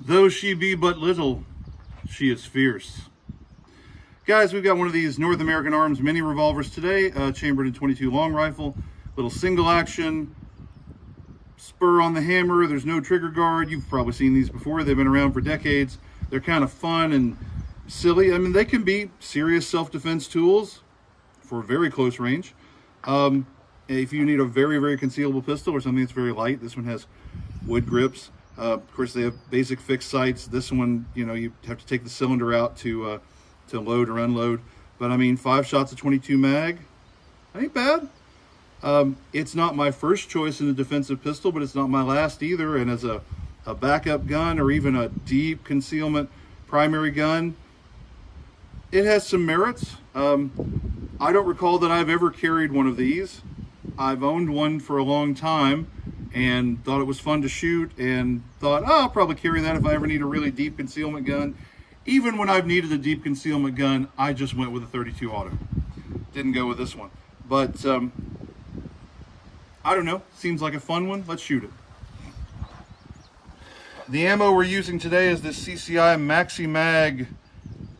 Though she be but little, she is fierce. Guys, we've got one of these North American Arms mini revolvers today, chambered in 22 long rifle, little single action, spur on the hammer. There's no trigger guard. You've probably seen these before. They've been around for decades. They're kind of fun and silly. I mean, they can be serious self-defense tools for very close range. If you need a very, very concealable pistol or something that's very light, this one has wood grips. Of course, they have basic fixed sights. This one, you know, you have to take the cylinder out to load or unload. But I mean, 5 shots of 22 mag, ain't bad. It's not my first choice in a defensive pistol, but it's not my last either. And as a backup gun or even a deep concealment primary gun, it has some merits. I don't recall that I've ever carried one of these. I've owned one for a long time and thought it was fun to shoot and thought, oh, I'll probably carry that if I ever need a really deep concealment gun. Even when I've needed a deep concealment gun, I just went with a 32 auto. Didn't go with this one. But I don't know, seems like a fun one. Let's shoot it. The ammo we're using today is this CCI Maxi Mag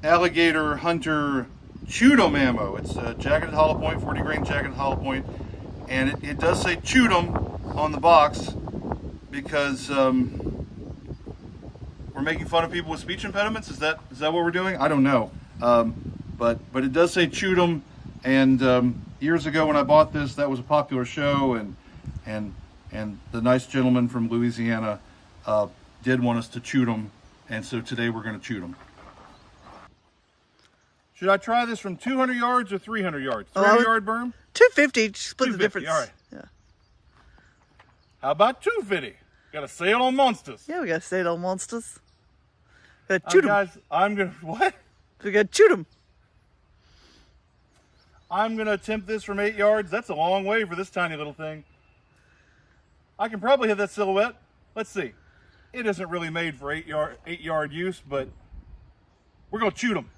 Alligator Hunter Shoot 'em ammo. It's a jacketed hollow point, 40 grain jacketed hollow point, and it does say shoot 'em on the box because we're making fun of people with speech impediments. Is that what we're doing? I don't know, but it does say shoot 'em, and years ago when I bought this, that was a popular show, and the nice gentleman from Louisiana did want us to shoot 'em, and so today we're going to shoot 'em. Should I try this from 200 yards or 300 yards? 300-yard berm? 250, split the difference. All right. Yeah. How about 250? Got a sale on monsters. Yeah, we got to say it on monsters. Got to shoot 'em. Guys, I'm going to, what? We got to shoot 'em. I'm going to attempt this from 8 yards. That's a long way for this tiny little thing. I can probably hit that silhouette. Let's see. It isn't really made for 8-yard use, but we're going to shoot 'em.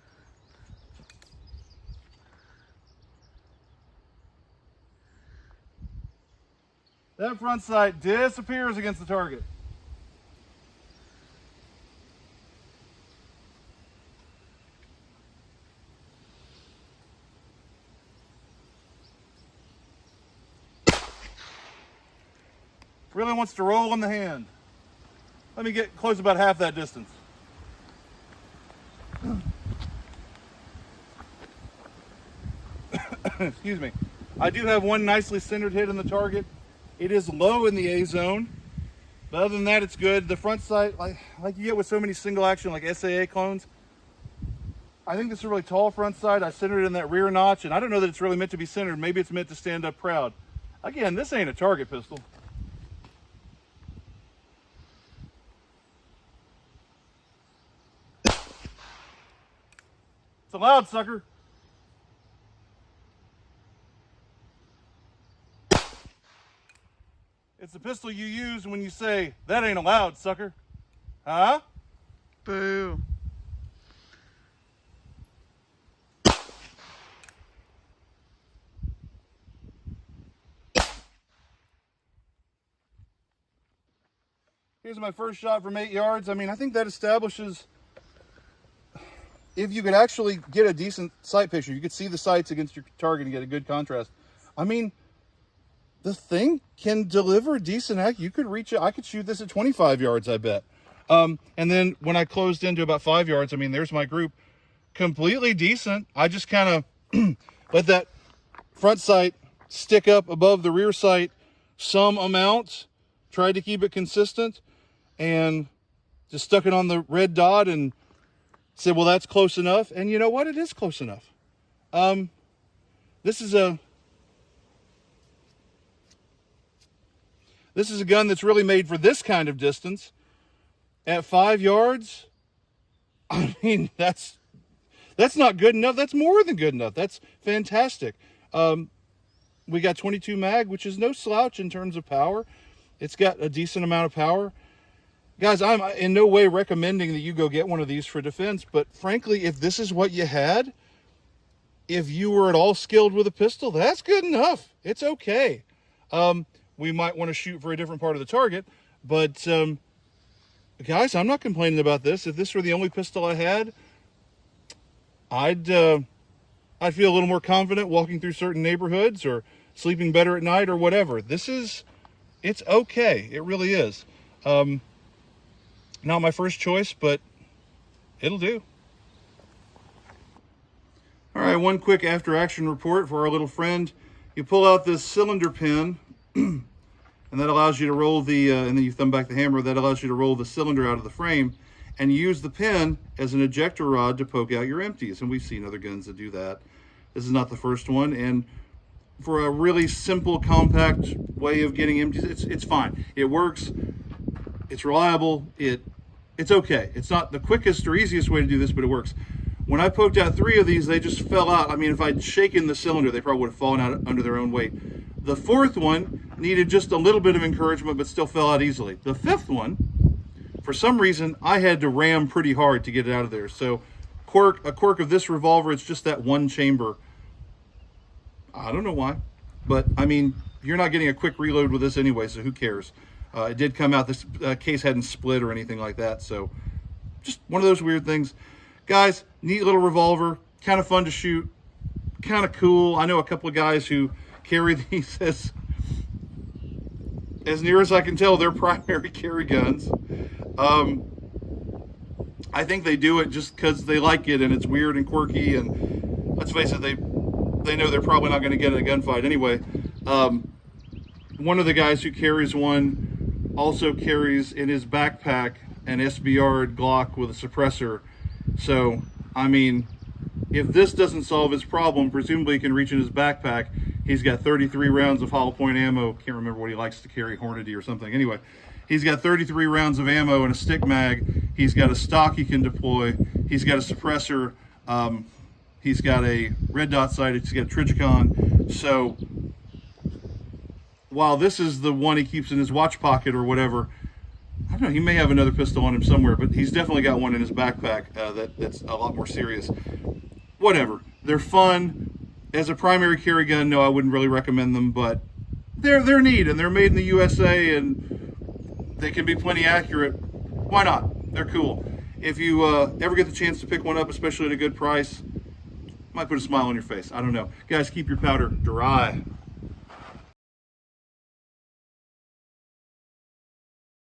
That front sight disappears against the target. Really wants to roll in the hand. Let me get close about half that distance. Excuse me. I do have one nicely centered hit in the target. It is low in the A zone, but other than that, it's good. The front sight, like you get with so many single action, like SAA clones, I think this is a really tall front sight. I centered it in that rear notch, and I don't know that it's really meant to be centered. Maybe it's meant to stand up proud. Again, this ain't a target pistol. It's a loud sucker. It's the pistol you use when you say, that ain't allowed, sucker. Huh? Boo. Here's my first shot from 8 yards. I mean, I think that establishes, if you could actually get a decent sight picture, you could see the sights against your target and get a good contrast. I mean, the thing can deliver decent act. You could reach it. I could shoot this at 25 yards, I bet. And then when I closed into about 5 yards, I mean, there's my group. Completely decent. I just kind of let that front sight stick up above the rear sight some amount. Tried to keep it consistent and just stuck it on the red dot and said, well, that's close enough. And you know what? It is close enough. This is a gun that's really made for this kind of distance. At 5 yards, I mean, that's not good enough. That's more than good enough. That's fantastic. We got 22 mag, which is no slouch in terms of power. It's got a decent amount of power. Guys, I'm in no way recommending that you go get one of these for defense, but frankly, if this is what you had, if you were at all skilled with a pistol, that's good enough. It's okay. We might want to shoot for a different part of the target, but guys, I'm not complaining about this. If this were the only pistol I had, I'd feel a little more confident walking through certain neighborhoods or sleeping better at night or whatever. It's okay. It really is. Not my first choice, but it'll do. All right, one quick after action report for our little friend. You pull out this cylinder pin and that allows you to roll and then you thumb back the hammer, that allows you to roll the cylinder out of the frame and use the pin as an ejector rod to poke out your empties. And we've seen other guns that do that. This is not the first one. And for a really simple, compact way of getting empties, it's fine. It works. It's reliable. It's okay. It's not the quickest or easiest way to do this, but it works. When I poked out 3 of these, they just fell out. I mean, if I'd shaken the cylinder, they probably would have fallen out under their own weight. The 4th one needed just a little bit of encouragement, but still fell out easily. The 5th one, for some reason, I had to ram pretty hard to get it out of there. So a quirk of this revolver, it's just that one chamber. I don't know why, but I mean, you're not getting a quick reload with this anyway, so who cares? It did come out, this case hadn't split or anything like that, so just one of those weird things. Guys, neat little revolver, kind of fun to shoot, kind of cool. I know a couple of guys who carry these as near as I can tell, they're primary carry guns. I think they do it just because they like it and it's weird and quirky, and let's face it, they know they're probably not going to get in a gunfight anyway. One of the guys who carries one also carries in his backpack an SBR Glock with a suppressor. So, I mean, if this doesn't solve his problem, presumably he can reach in his backpack. He's got 33 rounds of hollow point ammo. Can't remember what he likes to carry, Hornady or something. Anyway, he's got 33 rounds of ammo and a stick mag. He's got a stock he can deploy. He's got a suppressor. He's got a red dot sight. He's got a Trigicon. So while this is the one he keeps in his watch pocket or whatever, I don't know, he may have another pistol on him somewhere, but he's definitely got one in his backpack that's a lot more serious. Whatever. They're fun. As a primary carry gun, no, I wouldn't really recommend them, but they're neat, and they're made in the USA, and they can be plenty accurate. Why not? They're cool. If you ever get the chance to pick one up, especially at a good price, might put a smile on your face. I don't know. Guys, keep your powder dry.